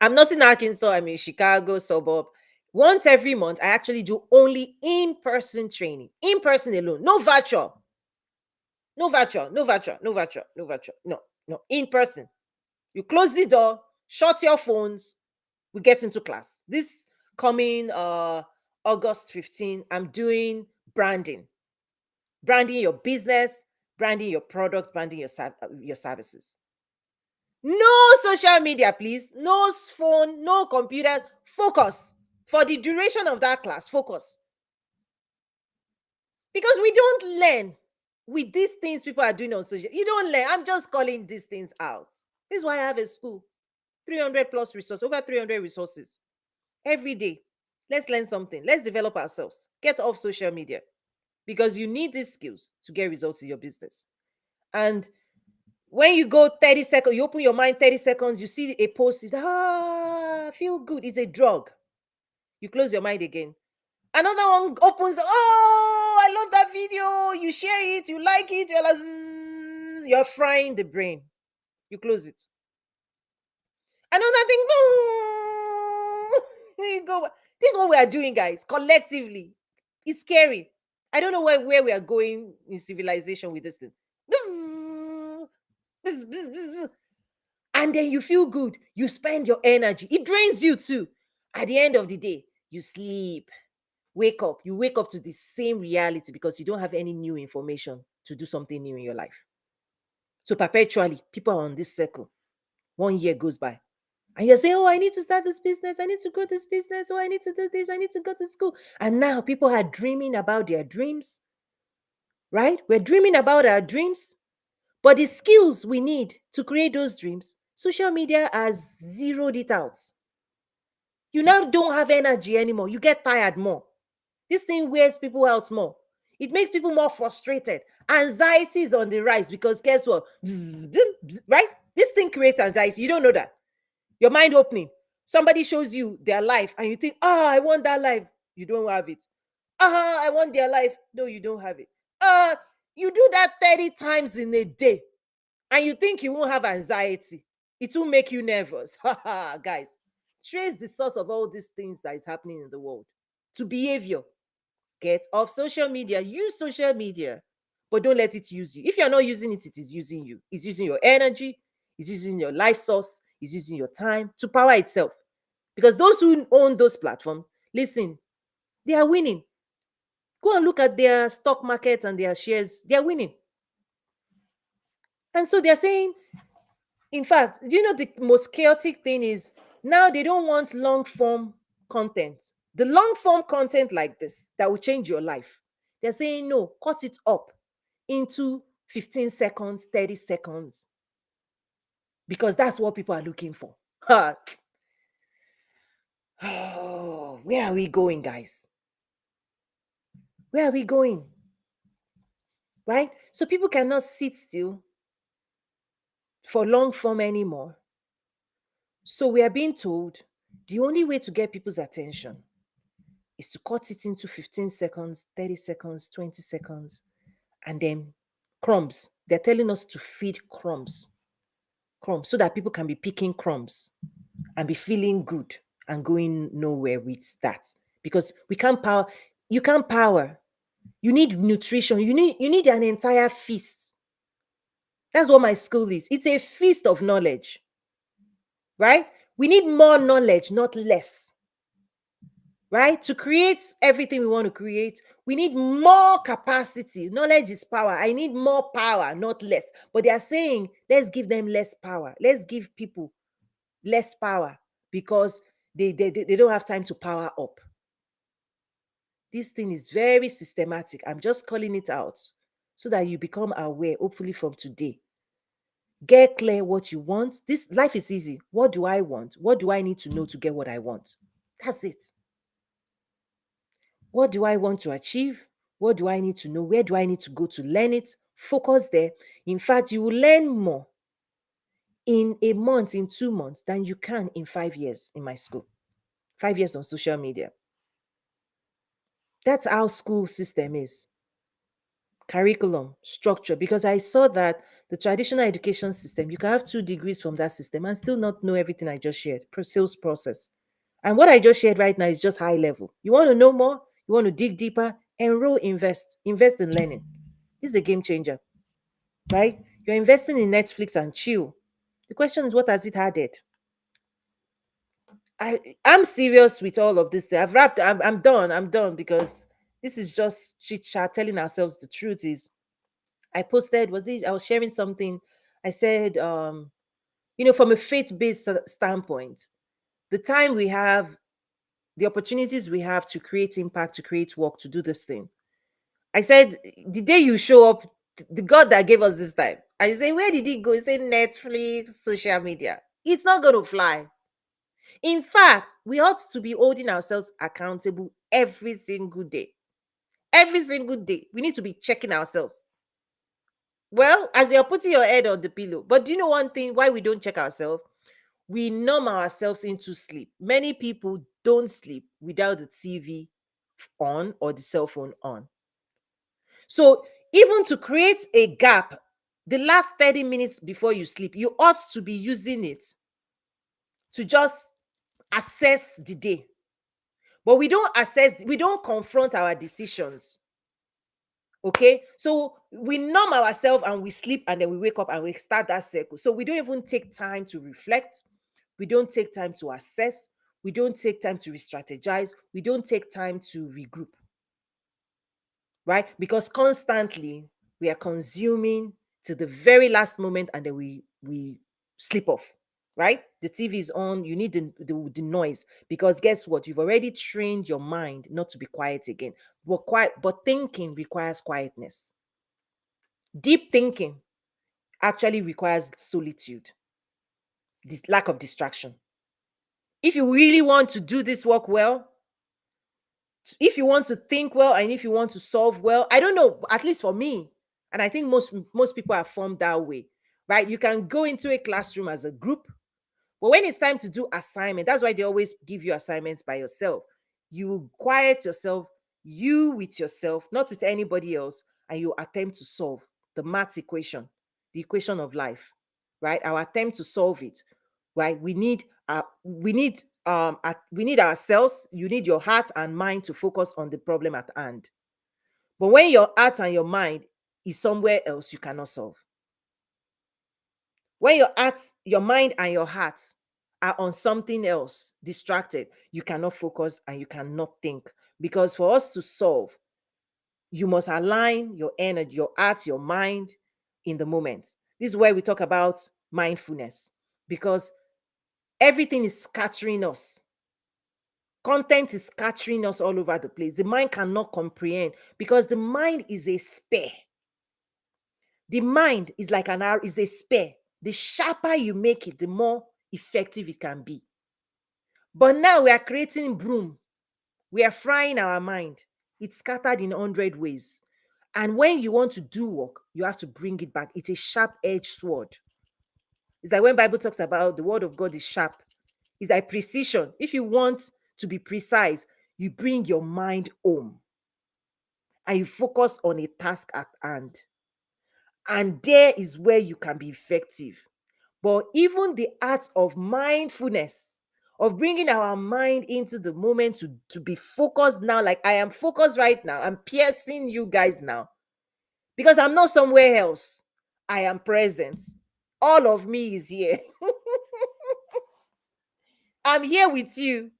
I'm not in Arkansas, I'm in Chicago suburb. Once every month, I actually do only in-person training. In person alone. No virtual. No virtual. No virtual. No virtual. No virtual. No, no. In person. You close the door, shut your phones, we get into class. This coming August 15, I'm doing branding. Branding your business, branding your products, branding your services. No social media, please. No phone, no computer. Focus. For the duration of that class, focus. Because we don't learn with these things people are doing on social. You don't learn. I'm just calling these things out. This is why I have a school. 300 plus resources, over 300 resources every day. Let's learn something. Let's develop ourselves. Get off social media because you need these skills to get results in your business. And when you go 30 seconds, you open your mind 30 seconds, you see a post, you say, feel good. It's a drug. You close your mind again. Another one opens, I love that video. You share it, you like it, you're like, you're frying the brain. You close it. Another thing, there you go. This is what we are doing, guys, collectively. It's scary. I don't know where we are going in civilization with this thing. And then you feel good. You spend your energy. It drains you too. At the end of the day, you sleep. Wake up. You wake up to the same reality because you don't have any new information to do something new in your life. So perpetually, people are on this circle. 1 year goes by. And you're saying, I need to start this business. I need to grow this business. I need to do this. I need to go to school. And now people are dreaming about their dreams, right? We're dreaming about our dreams. But the skills we need to create those dreams, social media has zeroed it out. You now don't have energy anymore. You get tired more. This thing wears people out more. It makes people more frustrated. Anxiety is on the rise because guess what? Right? This thing creates anxiety. You don't know that. Your mind opening. Somebody shows you their life and you think, I want that life. You don't have it. I want their life. No, you don't have it. You do that 30 times in a day and you think you won't have anxiety. It will make you nervous. Guys, trace the source of all these things that is happening in the world to behavior. Get off social media. Use social media, but don't let it use you. If you're not using it, it is using you. It's using your energy. It's using your life source. It's using your time to power itself. Because those who own those platforms, listen, they are winning. Go and look at their stock market and their shares. They are winning. And so they're saying, in fact, do you know the most chaotic thing is now they don't want long form content. The long form content like this that will change your life. They're saying, no, cut it up into 15 seconds, 30 seconds, because that's what people are looking for. Oh, where are we going, guys? Where are we going? Right? So people cannot sit still for long form anymore. So we are being told the only way to get people's attention is to cut it into 15 seconds, 30 seconds, 20 seconds, and then crumbs. They're telling us to feed crumbs, so that people can be picking crumbs and be feeling good and going nowhere with that. Because we can't power, you can't power. You need nutrition. You need an entire feast. That's what my school is. It's a feast of knowledge, right? We need more knowledge, not less. Right? To create everything we want to create, we need more capacity. Knowledge is power. I need more power, not less. But they are saying, let's give them less power. Let's give people less power because they don't have time to power up. This thing is very systematic. I'm just calling it out so that you become aware, hopefully from today. Get clear what you want. This life is easy. What do I want? What do I need to know to get what I want? That's it. What do I want to achieve? What do I need to know? Where do I need to go to learn it? Focus there. In fact, you will learn more in a month, in 2 months, than you can in 5 years in my school. 5 years on social media. That's how school system is. Curriculum, structure. Because I saw that the traditional education system, you can have 2 degrees from that system and still not know everything I just shared. Sales process. And what I just shared right now is just high level. You want to know more? You want to dig deeper? Enroll, invest in learning. This is a game changer, right? You're investing in Netflix and chill. The question is, what has it added? I'm serious with all of this. I've wrapped. I'm done. I'm done because this is just chit chat. Telling ourselves the truth is. I posted. I was sharing something. I said, from a faith-based standpoint, the time we have the opportunities we have to create impact, to create work, to do this thing. I said, the day you show up, the God that gave us this time, I say, where did he go? He said, Netflix, social media. It's not going to fly. In fact, we ought to be holding ourselves accountable every single day. Every single day. We need to be checking ourselves. Well, as you're putting your head on the pillow. But do you know one thing why we don't check ourselves? We numb ourselves into sleep. Many people don't sleep without the TV on or the cell phone on. So, even to create a gap, the last 30 minutes before you sleep, you ought to be using it to just assess the day. But we don't we don't confront our decisions. Okay, so we numb ourselves and we sleep, and then we wake up and we start that circle. So we don't even take time to reflect, we don't take time to assess, we don't take time to re-strategize, we don't take time to regroup, right? Because constantly we are consuming to the very last moment, and then we sleep off, right? The TV is on, you need the noise, because guess what? You've already trained your mind not to be quiet again. But thinking requires quietness. Deep thinking actually requires solitude, this lack of distraction. If you really want to do this work well, if you want to think well, and if you want to solve well, I don't know, at least for me, and I think most people are formed that way, right? You can go into a classroom as a group, but when it's time to do assignment, that's why they always give you assignments by yourself. You quiet yourself, you with yourself, not with anybody else, and you attempt to solve the math equation, the equation of life, right? Our attempt to solve it, right? We need ourselves. You need your heart and mind to focus on the problem at hand. But when your heart and your mind is somewhere else, you cannot solve. When your mind and your heart are on something else, distracted, you cannot focus and you cannot think. Because for us to solve, you must align your energy, your heart, your mind in the moment. This is where we talk about mindfulness, because everything is scattering us. Content is scattering us all over the place. The mind cannot comprehend, because the mind is a spear. The mind is like an arrow, is a spear. The sharper you make it, the more effective it can be. But now we are creating broom. We are frying our mind. It's scattered in 100 ways. And when you want to do work, you have to bring it back. It's a sharp-edged sword. It's like when Bible talks about the word of God is sharp. It's like precision. If you want to be precise, you bring your mind home and you focus on a task at hand. And there is where you can be effective. But even the art of mindfulness, of bringing our mind into the moment to be focused now, like I am focused right now, I'm piercing you guys now, because I'm not somewhere else. I am present. All of me is here. I'm here with you.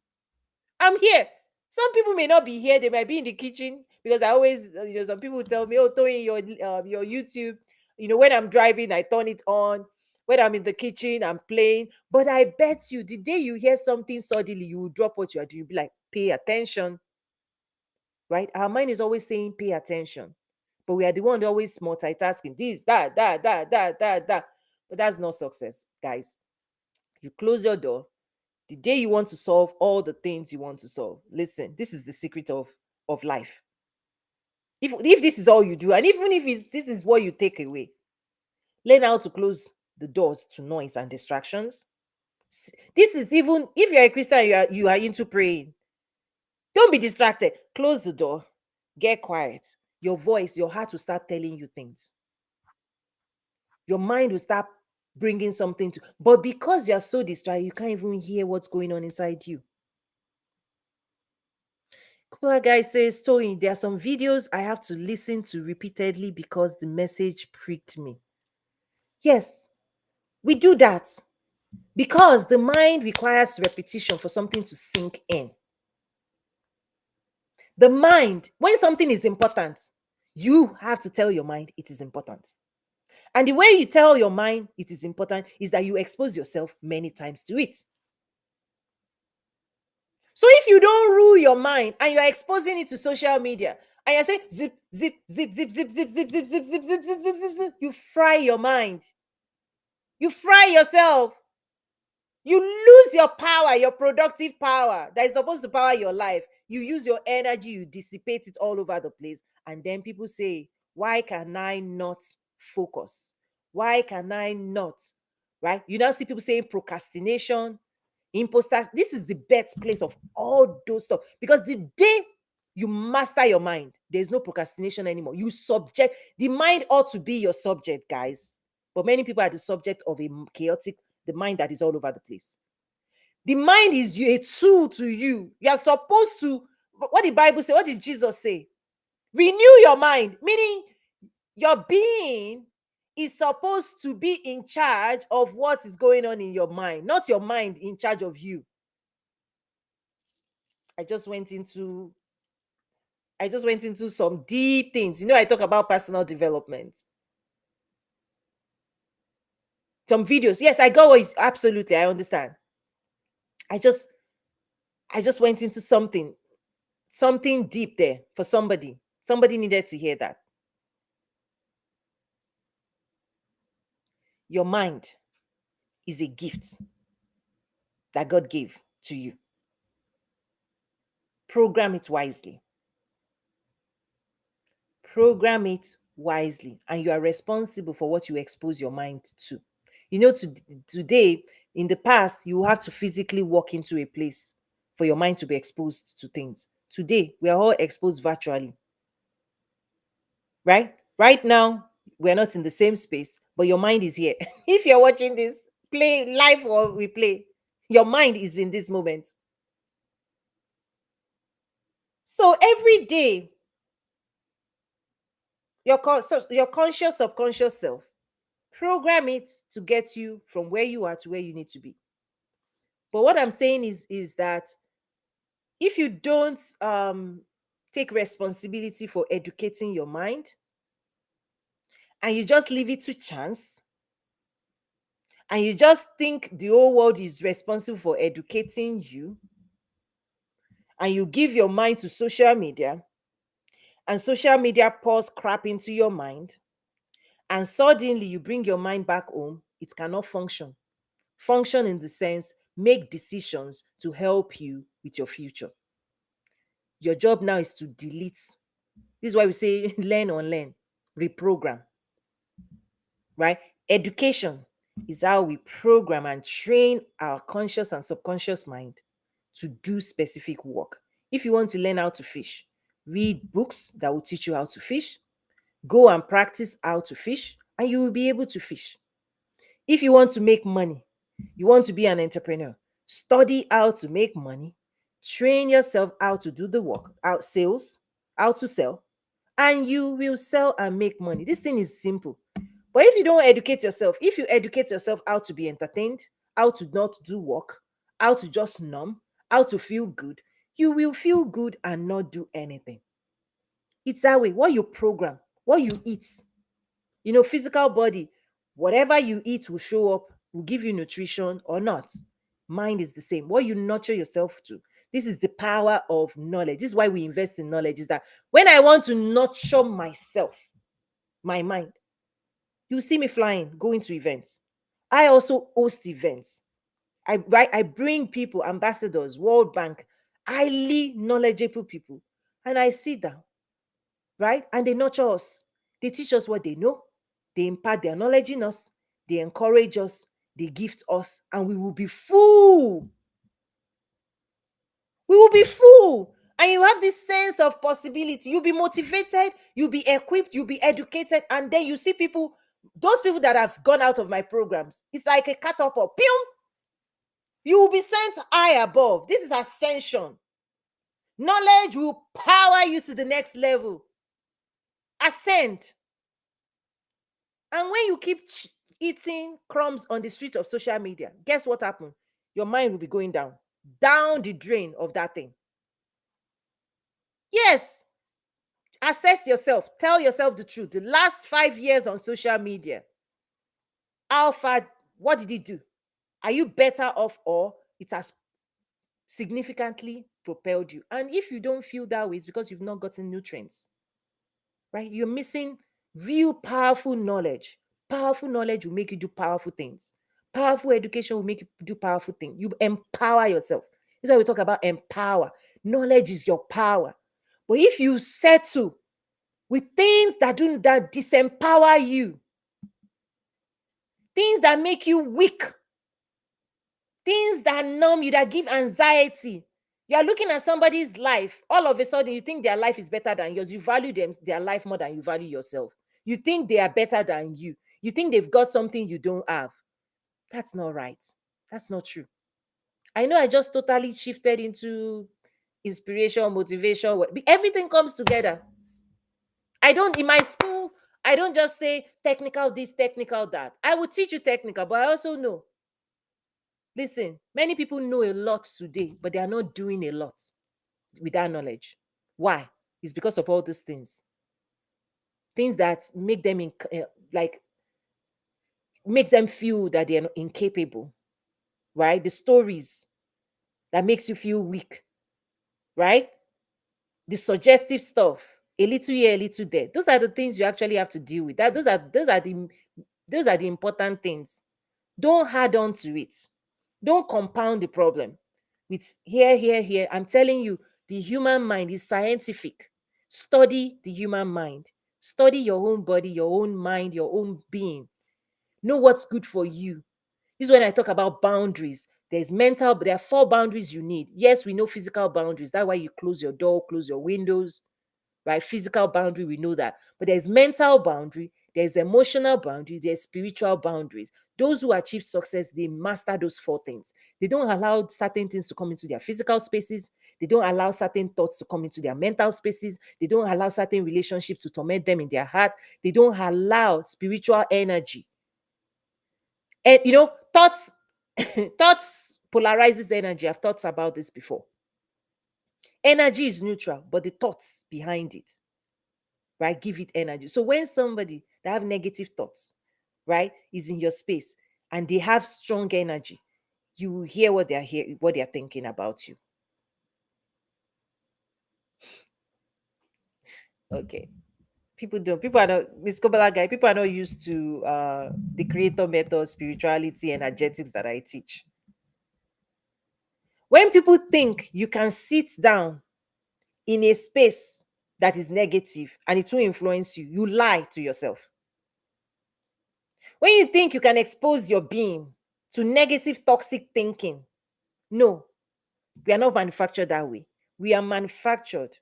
I'm here. Some people may not be here. They might be in the kitchen, because I always, some people tell me, "Oh, Tony, your YouTube, when I'm driving, I turn it on. When I'm in the kitchen, I'm playing." But I bet you, the day you hear something suddenly, you will drop what you are doing. You'll be like, "Pay attention," right? Our mind is always saying, "Pay attention," but we are the one always multitasking. This, that, that, that, that, that, that. But that's not success, guys. You close your door the day you want to solve all the things you want to solve. Listen, this is the secret of life. If this is all you do, and even if this is what you take away, learn how to close the doors to noise and distractions. This is, even if you're a Christian, you are into praying, don't be distracted. Close the door, get quiet. Your voice, your heart will start telling you things. Your mind will start bringing something to, but because you're so distracted, you can't even hear what's going on inside you. Cool guy says, Tony, there are some videos I have to listen to repeatedly because the message pricked me. Yes, we do that because the mind requires repetition for something to sink in. The mind, when something is important, you have to tell your mind it is important. And the way you tell your mind it is important is that you expose yourself many times to it. So if you don't rule your mind and you're exposing it to social media and you're saying zip, zip, zip, zip, zip, zip, zip, zip, zip, zip, zip, zip, zip, zip, zip, you fry your mind. You fry yourself. You lose your power, your productive power that is supposed to power your life. You use your energy, you dissipate it all over the place. And then people say, why can I not focus? Why can I not? Right? You now see people saying procrastination, imposters. This is the birthplace of all those stuff. Because the day you master your mind, there's no procrastination anymore. You subject, the mind ought to be your subject, guys. But many people are the subject of a chaotic, the mind that is all over the place. The mind is a tool to you. You are supposed to, what the Bible say, what did Jesus say? Renew your mind, meaning your being is supposed to be in charge of what is going on in your mind, not your mind in charge of you. I just went into some deep things. You know, I talk about personal development. Some videos. Yes, I go absolutely. I understand. I just went into something deep there for somebody. Somebody needed to hear that. Your mind is a gift that God gave to you. Program it wisely. Program it wisely, and you are responsible for what you expose your mind to. You know, today, in the past, you have to physically walk into a place for your mind to be exposed to things. Today, we are all exposed virtually, right? Right now, we're not in the same space, but your mind is here. If you're watching this, play live or replay, your mind is in this moment. So every day, your conscious subconscious self, program it to get you from where you are to where you need to be. But what I'm saying is that if you don't take responsibility for educating your mind and you just leave it to chance and you just think the whole world is responsible for educating you, and you give your mind to social media and social media pours crap into your mind, and suddenly you bring your mind back home, it cannot function. Function in the sense, make decisions to help you with your future. Your job now is to delete. This is why we say learn, unlearn, reprogram, right? Education is how we program and train our conscious and subconscious mind to do specific work. If you want to learn how to fish, read books that will teach you how to fish, go and practice how to fish, and you will be able to fish. If you want to make money, you want to be an entrepreneur, study how to make money, train yourself how to do the work, out sales, how to sell, and you will sell and make money. This thing is simple. But if you don't educate yourself, if you educate yourself how to be entertained, how to not do work, how to just numb, how to feel good, you will feel good and not do anything. It's that way. What you program, what you eat, physical body, whatever you eat will show up, will give you nutrition or not. Mind is the same. What you nurture yourself to. This is the power of knowledge. This is why we invest in knowledge. Is that when I want to nurture myself, my mind, you see me flying, going to events. I also host events. I bring people, ambassadors, World Bank, highly knowledgeable people, and I sit down, right? And they nurture us. They teach us what they know. They impart their knowledge in us. They encourage us. They gift us, and we will be full. We will be full. And you have this sense of possibility. You'll be motivated, you'll be equipped, you'll be educated, and then you see people, those people that have gone out of my programs, it's like a catapult. Pew! You will be sent high above. This is ascension. Knowledge will power you to the next level. Ascend. And when you keep eating crumbs on the street of social media, guess what happened? Your mind will be going down the drain of that thing. Yes, assess yourself. Tell yourself the truth. The last 5 years on social media, how far, what did it do? Are you better off, or it has significantly propelled you. And if you don't feel that way, it's because you've not gotten nutrients, right? You're missing real powerful knowledge. Powerful knowledge will make you do powerful things. Powerful education will make you do powerful things. You empower yourself. This is why we talk about empower. Knowledge is your power. But if you settle with things that disempower you, things that make you weak, things that numb you, that give anxiety. You are looking at somebody's life, all of a sudden you think their life is better than yours. You value their life more than you value yourself. You think they are better than you. You think they've got something you don't have. That's not right. That's not true. I know I just totally shifted into inspiration, motivation. Everything comes together. I don't, in my school, I don't just say technical this, technical that. I will teach you technical, but I also know. Listen, many people know a lot today, but they are not doing a lot with that knowledge. Why? It's because of all these things. Things that make them like makes them feel that they're incapable, right? The stories that makes you feel weak, right? The suggestive stuff, a little here, a little there. Those are the things you actually have to deal with. Those are the important things. Don't add on to it. Don't compound the problem with here, here, here. I'm telling you, the human mind is scientific. Study the human mind. Study your own body, your own mind, your own being. Know what's good for you. This is when I talk about boundaries. There are 4 boundaries you need. Yes, we know physical boundaries. That's why you close your door, close your windows, right? Physical boundary, we know that. But there's mental boundary, there's emotional boundary, there's spiritual boundaries. Those who achieve success, they master those 4 things. They don't allow certain things to come into their physical spaces. They don't allow certain thoughts to come into their mental spaces. They don't allow certain relationships to torment them in their heart. They don't allow spiritual energy. And thoughts thoughts polarizes energy. I've thought about this before. Energy is neutral, but the thoughts behind it, right, give it energy. So when somebody that have negative thoughts, right, is in your space and they have strong energy, you will hear what they're thinking about you. Okay. People are not, Miss Kobala guy, people are not used to the creator method, spirituality, energetics that I teach. When people think you can sit down in a space that is negative and it will influence you, you lie to yourself. When you think you can expose your being to negative, toxic thinking, no, we are not manufactured that way. We are manufactured,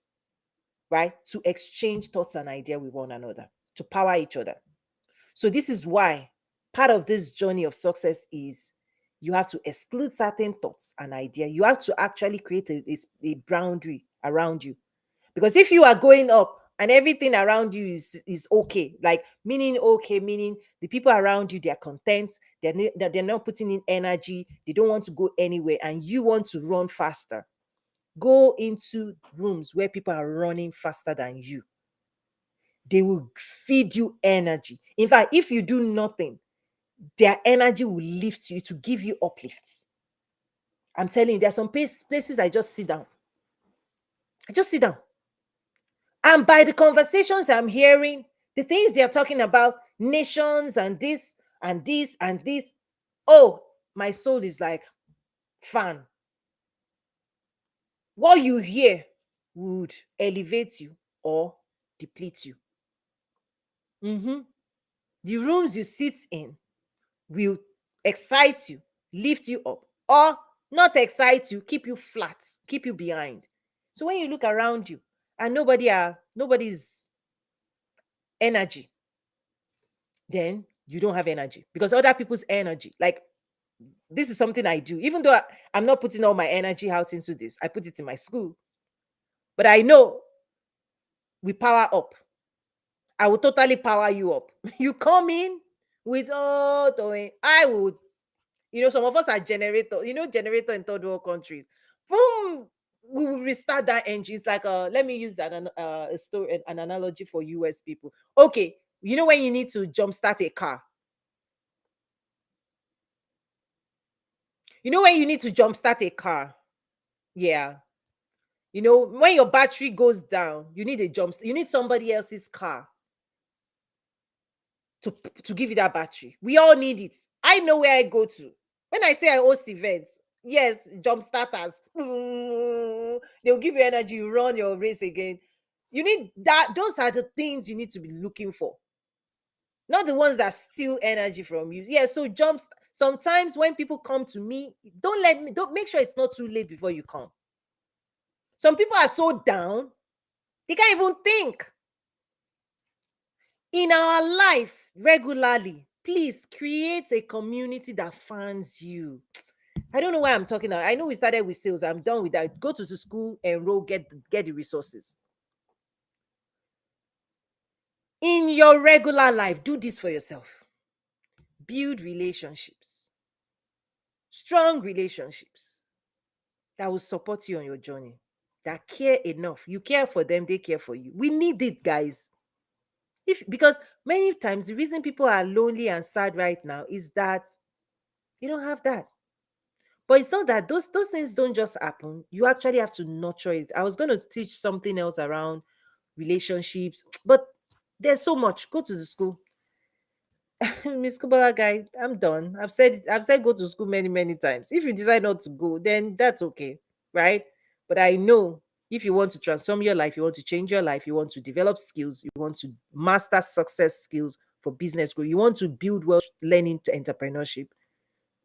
right, to exchange thoughts and ideas with one another, to power each other. So, this is why part of this journey of success is you have to exclude certain thoughts and ideas. You have to actually create a boundary around you. Because if you are going up and everything around you is okay, like meaning the people around you, they're content, they're not putting in energy, they don't want to go anywhere, and you want to run faster, go into rooms where people are running faster than you. They will feed you energy. In fact, if you do nothing, their energy will lift you to give you uplifts. I'm telling you, there are some places I just sit down. I just sit down. And by the conversations I'm hearing, the things they're talking about, nations and this and this and this, oh, my soul is like, fan. What you hear would elevate you or deplete you. Mhm. The rooms you sit in will excite you, lift you up, or not excite you, keep you flat, keep you behind. So when you look around you and nobody's energy, then you don't have energy, because other people's energy, like, this is something I do. Even though I'm not putting all my energy out into this, I put it in my school. But I know we power up. I will totally power you up. You come in with, oh, I would, some of us are generator, generator in third world countries. Boom, we will restart that engine. It's like, let me use a story, an analogy for US people. Okay, when you need to jumpstart a car. When you need to jumpstart a car, Yeah. You know, when your battery goes down, you need a jump. You need somebody else's car to give you that battery. We all need it. I know where I go to. When I say I host events, yes, jump starters. They'll give you energy, you run your race again. You need that. Those are the things you need to be looking for, not the ones that steal energy from you. Yeah, so jumps. Sometimes when people come to me, don't make sure it's not too late before you come. Some people are so down, they can't even think. In our life, regularly, please create a community that fans you. I don't know why I'm talking now. I know we started with sales. I'm done with that. Go to the school, enroll, get the resources. In your regular life, do this for yourself. Build relationships, strong relationships that will support you on your journey, that care enough. You care for them, they care for you. We need it, guys. If because many times the reason people are lonely and sad right now is that you don't have that. But it's not that those things don't just happen. You actually have to nurture it. I was going to teach something else around relationships, but there's so much. Go to the school. Miss Kubala guy, I'm done. I've said go to school many, many times. If you decide not to go, then that's okay, right? But I know if you want to transform your life, you want to change your life, you want to develop skills, you want to master success skills for business growth, you want to build wealth, learning to entrepreneurship.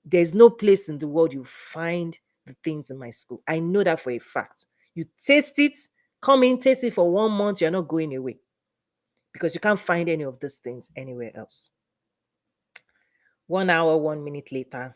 There's no place in the world you find the things in my school. I know that for a fact. You taste it, come in, taste it for 1 month, you're not going away because you can't find any of these things anywhere else. 1 hour, 1 minute later.